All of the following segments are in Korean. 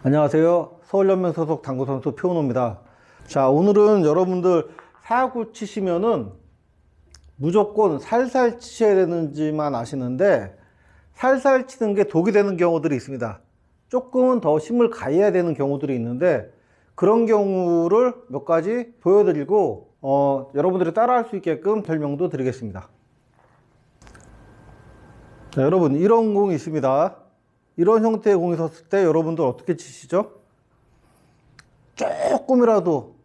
안녕하세요. 서울연맹 소속 당구선수 표은호입니다. 자, 오늘은 여러분들 사구 치시면은 무조건 살살 치셔야 되는지만 아시는데, 살살 치는 게 독이 되는 경우들이 있습니다. 조금은 더 힘을 가해야 되는 경우들이 있는데, 그런 경우를 몇 가지 보여드리고 여러분들이 따라할 수 있게끔 설명도 드리겠습니다. 자, 여러분, 이런 공이 있습니다. 이런 형태의 공이 섰을 때 여러분들 어떻게 치시죠? 조금이라도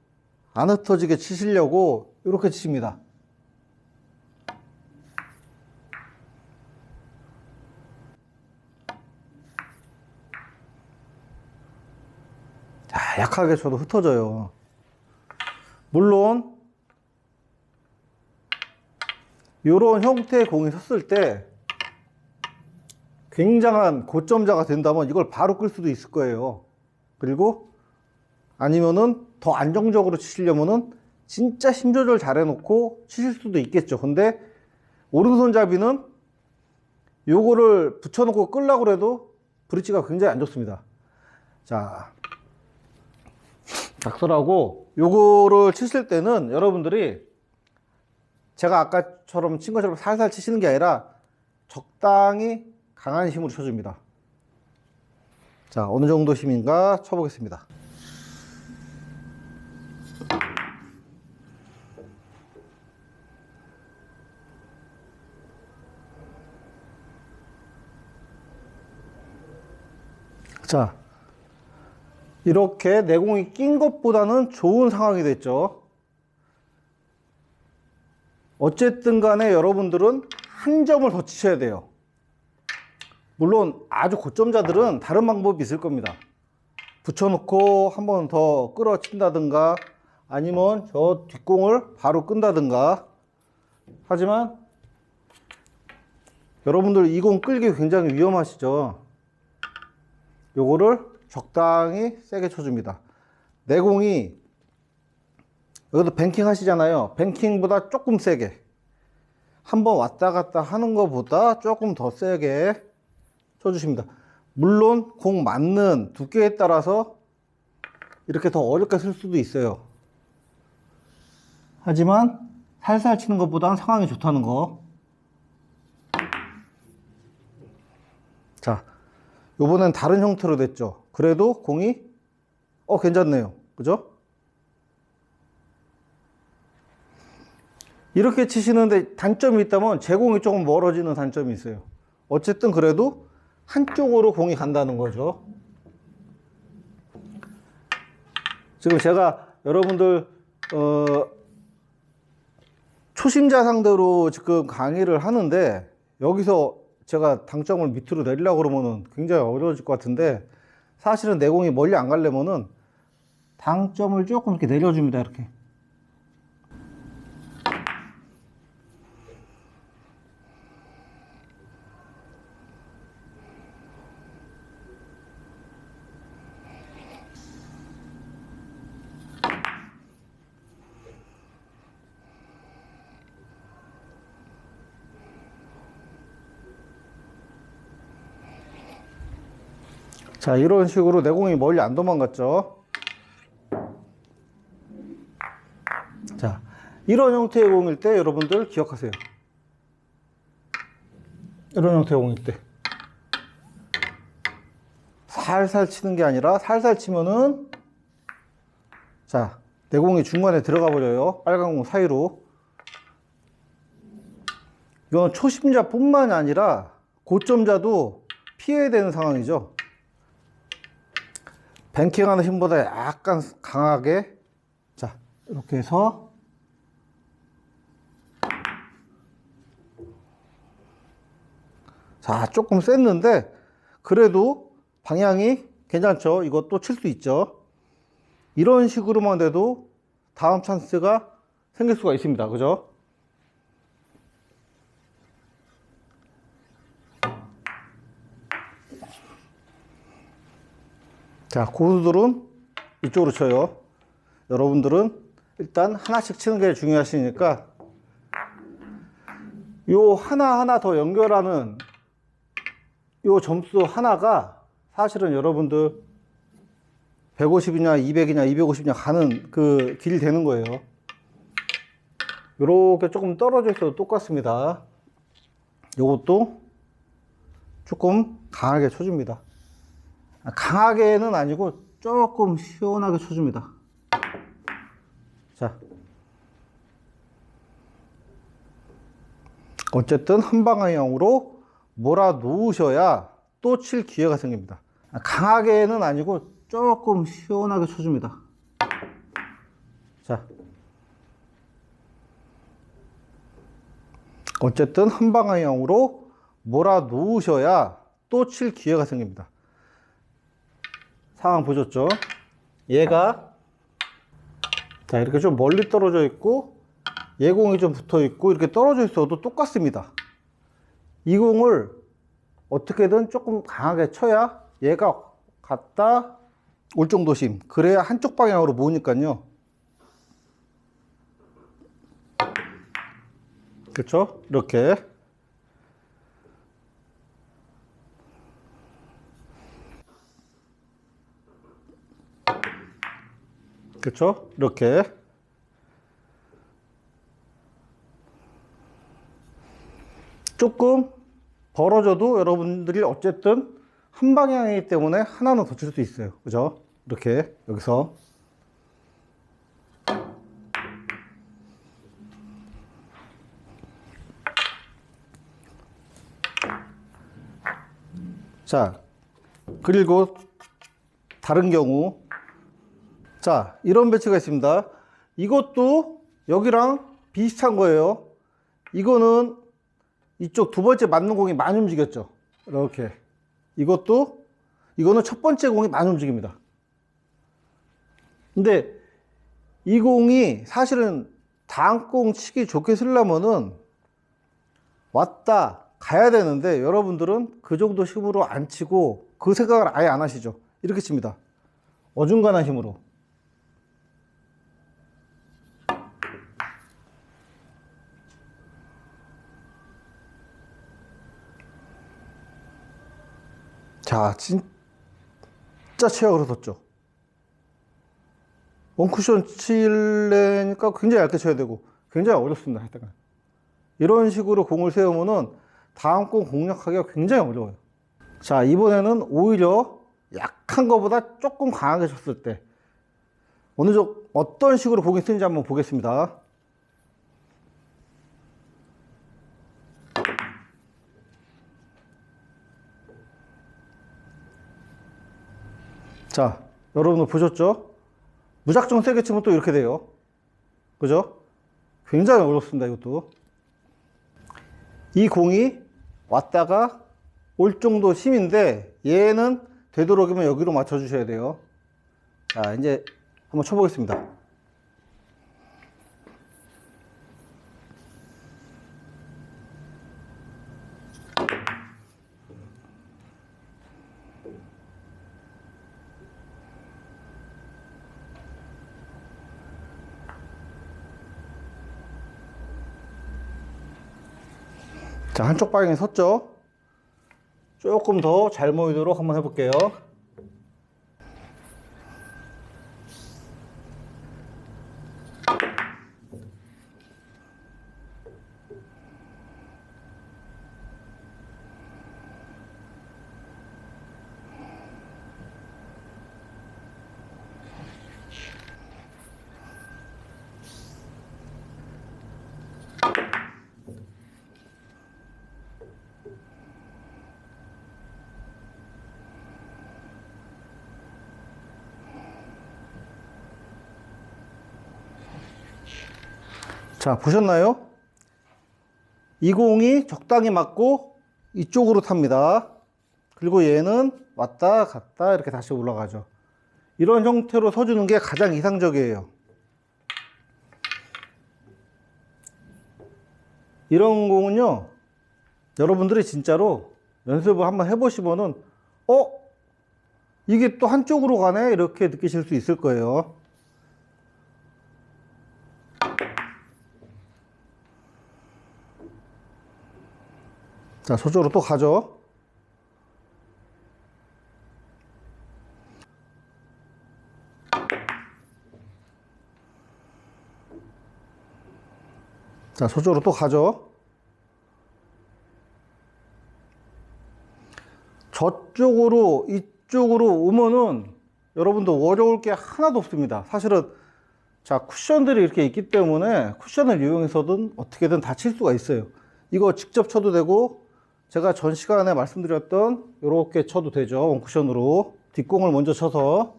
안 흩어지게 치시려고 이렇게 치십니다. 자, 약하게 쳐도 흩어져요. 물론 이런 형태의 공이 섰을 때 굉장한 고점자가 된다면 이걸 바로 끌 수도 있을 거예요. 그리고 아니면은 더 안정적으로 치시려면은 진짜 힘 조절 잘 해놓고 치실 수도 있겠죠. 근데 오른손잡이는 요거를 붙여놓고 끌려고 해도 브릿지가 굉장히 안 좋습니다. 자, 작설하고 요거를 치실 때는 여러분들이 제가 아까처럼 친 것처럼 살살 치시는 게 아니라 적당히 강한 힘으로 쳐줍니다. 자, 어느 정도 힘인가 쳐보겠습니다. 자, 이렇게 내공이 낀 것보다는 좋은 상황이 됐죠. 어쨌든 간에 여러분들은 한 점을 더 치셔야 돼요. 물론 아주 고점자들은 다른 방법이 있을 겁니다. 붙여놓고 한 번 더 끌어친다든가 아니면 저 뒷공을 바로 끈다든가. 하지만 여러분들 이 공 끌기 굉장히 위험하시죠. 요거를 적당히 세게 쳐줍니다. 내 공이 여기도 뱅킹 하시잖아요. 뱅킹보다 조금 세게, 한번 왔다 갔다 하는 것보다 조금 더 세게 쳐주십니다. 물론 공 맞는 두께에 따라서 이렇게 더 어렵게 쓸 수도 있어요. 하지만 살살 치는 것보다는 상황이 좋다는 거. 자, 요번엔 다른 형태로 됐죠. 그래도 공이 괜찮네요. 그죠? 이렇게 치시는데 단점이 있다면 제 공이 조금 멀어지는 단점이 있어요. 어쨌든 그래도 한쪽으로 공이 간다는 거죠. 지금 제가 여러분들 초심자 상대로 지금 강의를 하는데, 여기서 제가 당점을 밑으로 내리려고 그러면은 굉장히 어려워질 것 같은데, 사실은 내공이 멀리 안 가려면은 당점을 조금 이렇게 내려줍니다. 이렇게. 자, 이런 식으로 내공이 멀리 안 도망갔죠. 자, 이런 형태의 공일 때 여러분들 기억하세요. 이런 형태의 공일 때 살살 치는 게 아니라, 살살 치면은 자, 내공이 중간에 들어가 버려요. 빨간 공 사이로. 이건 초심자 뿐만 아니라 고점자도 피해야 되는 상황이죠. 뱅킹하는 힘보다 약간 강하게. 자, 이렇게 해서 자, 조금 셌는데 그래도 방향이 괜찮죠. 이것도 칠 수 있죠. 이런 식으로만 돼도 다음 찬스가 생길 수가 있습니다. 그죠? 자, 고수들은 이쪽으로 쳐요. 여러분들은 일단 하나씩 치는 게 중요하시니까 요 하나하나 더 연결하는 요 점수 하나가 사실은 여러분들 150이냐 200이냐 250이냐 가는 그 길이 되는 거예요. 이렇게 조금 떨어져 있어도 똑같습니다. 요것도 조금 강하게 쳐줍니다. 강하게는 아니고 조금 시원하게 쳐줍니다. 자, 어쨌든 한 방향으로 몰아 놓으셔야 또 칠 기회가 생깁니다. 강하게는 아니고 조금 시원하게 쳐줍니다. 자, 어쨌든 한 방향으로 몰아 놓으셔야 또 칠 기회가 생깁니다. 상황 보셨죠? 얘가 자 이렇게 좀 멀리 떨어져 있고 얘 공이 좀 붙어 있고 이렇게 떨어져 있어도 똑같습니다. 이 공을 어떻게든 조금 강하게 쳐야 얘가 갔다 올 정도 심. 그래야 한쪽 방향으로 모으니까요. 그렇죠? 이렇게 그렇죠? 이렇게 조금 벌어져도 여러분들이 어쨌든 한 방향이기 때문에 하나는 더 칠 수 있어요. 그죠? 이렇게 여기서 자 그리고 다른 경우 자 이런 배치가 있습니다. 이것도 여기랑 비슷한 거예요. 이거는 이쪽 두 번째 맞는 공이 많이 움직였죠. 이렇게 이거는 첫 번째 공이 많이 움직입니다. 근데 이 공이 사실은 다음 공 치기 좋게 쓰려면은 왔다 가야 되는데 여러분들은 그 정도 힘으로 안 치고 그 생각을 아예 안 하시죠. 이렇게 칩니다. 어중간한 힘으로. 자, 진짜 최악으로 뒀죠. 원쿠션 칠래니까 굉장히 얇게 쳐야 되고 굉장히 어렵습니다. 하여튼 이런 식으로 공을 세우면은 다음 공 공략하기가 굉장히 어려워요. 자, 이번에는 오히려 약한 것보다 조금 강하게 쳤을 때 어떤 식으로 공이 쓰는지 한번 보겠습니다. 자, 여러분들 보셨죠? 무작정 세게 치면 또 이렇게 돼요. 그죠? 굉장히 어렵습니다, 이것도. 이 공이 왔다가 올 정도 힘인데 얘는 되도록이면 여기로 맞춰주셔야 돼요. 자, 이제 한번 쳐보겠습니다. 자, 한쪽 방향에 섰죠? 조금 더 잘 모이도록 한번 해볼게요. 자, 보셨나요? 이 공이 적당히 맞고 이쪽으로 탑니다. 그리고 얘는 왔다 갔다 이렇게 다시 올라가죠. 이런 형태로 서주는 게 가장 이상적이에요. 이런 공은요, 여러분들이 진짜로 연습을 한번 해보시면은, 이게 또 한쪽으로 가네? 이렇게 느끼실 수 있을 거예요. 자, 저쪽으로 또 가죠. 자, 저쪽으로 또 가죠. 저쪽으로, 이쪽으로 오면은 여러분들 어려울 게 하나도 없습니다. 사실은, 자, 쿠션들이 이렇게 있기 때문에 쿠션을 이용해서든 어떻게든 다 칠 수가 있어요. 이거 직접 쳐도 되고, 제가 전 시간에 말씀드렸던 이렇게 쳐도 되죠. 원쿠션으로. 뒷공을 먼저 쳐서.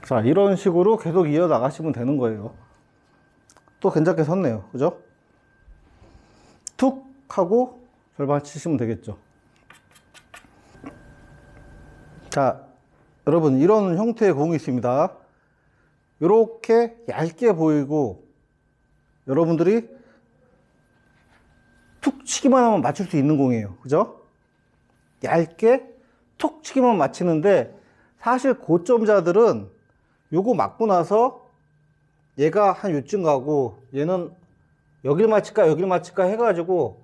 자, 이런 식으로 계속 이어 나가시면 되는 거예요. 또 괜찮게 섰네요. 그죠? 툭 하고 절반 치시면 되겠죠. 자, 여러분, 이런 형태의 공이 있습니다. 이렇게 얇게 보이고, 여러분들이 툭 치기만 하면 맞출 수 있는 공이에요. 그죠? 얇게 툭 치기만 맞히는데, 사실 고점자들은 요거 맞고 나서 얘가 한 요쯤 가고, 얘는 여길 맞힐까 여길 맞힐까 해가지고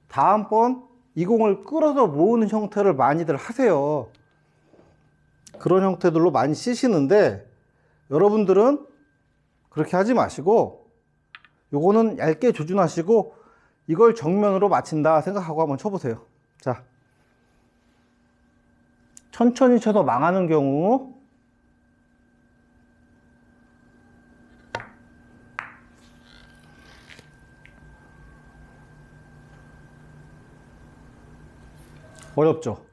다음번 이 공을 끌어서 모으는 형태를 많이들 하세요. 그런 형태들로 많이 쓰시는데, 여러분들은 그렇게 하지 마시고 요거는 얇게 조준하시고 이걸 정면으로 맞힌다 생각하고 한번 쳐보세요. 자, 천천히 쳐서 망하는 경우, 어렵죠?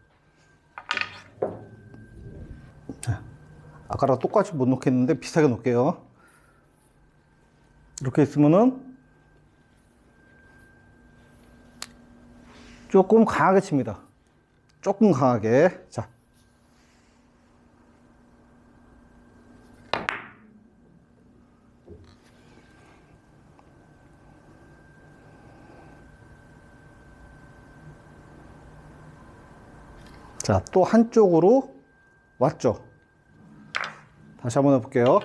아까랑 똑같이 못 놓겠는데 비슷하게 놓을게요. 이렇게 있으면은 조금 강하게 칩니다. 조금 강하게. 자, 자, 또 한쪽으로 왔죠. 다시 한번 해볼게요.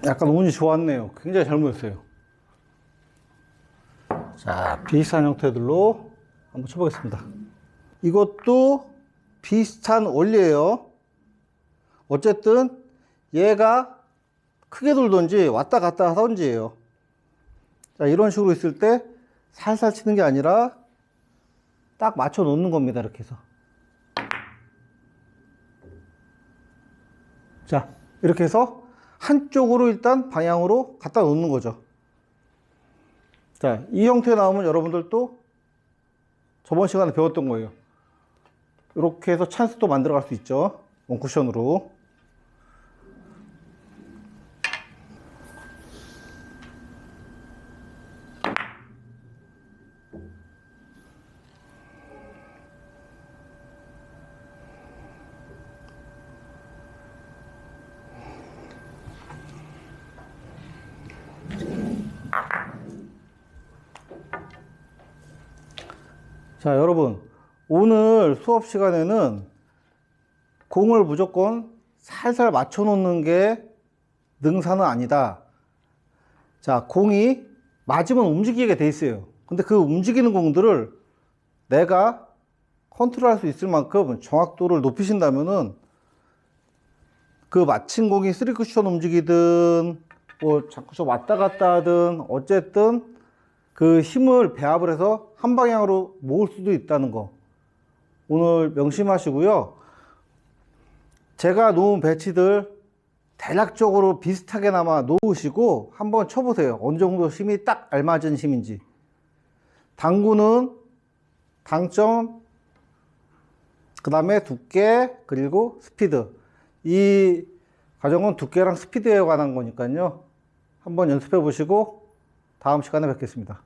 약간 운이 좋았네요. 굉장히 잘 모였어요. 자, 비슷한 형태들로 한번 쳐보겠습니다. 이것도 비슷한 원리예요. 어쨌든 얘가 크게 돌던지 왔다 갔다 하던지예요. 자, 이런 식으로 있을 때 살살 치는 게 아니라 딱 맞춰 놓는 겁니다. 이렇게 해서. 자, 이렇게 해서 한쪽으로 일단 방향으로 갖다 놓는 거죠. 자, 이 형태 나오면 여러분들도 저번 시간에 배웠던 거예요. 이렇게 해서 찬스도 만들어 갈 수 있죠. 원쿠션으로. 자, 여러분, 오늘 수업 시간에는 공을 무조건 살살 맞춰 놓는 게 능사는 아니다. 자, 공이 맞으면 움직이게 돼 있어요. 근데 그 움직이는 공들을 내가 컨트롤할 수 있을 만큼 정확도를 높이신다면은 그 맞힌 공이 3쿠션 움직이든 뭐 자꾸 저 왔다 갔다 하든 어쨌든 그 힘을 배합을 해서 한 방향으로 모을 수도 있다는 거 오늘 명심하시고요. 제가 놓은 배치들 대략적으로 비슷하게나마 놓으시고 한번 쳐보세요. 어느 정도 힘이 딱 알맞은 힘인지. 당구는 당점, 그 다음에 두께, 그리고 스피드. 이 과정은 두께랑 스피드에 관한 거니까요. 한번 연습해 보시고 다음 시간에 뵙겠습니다.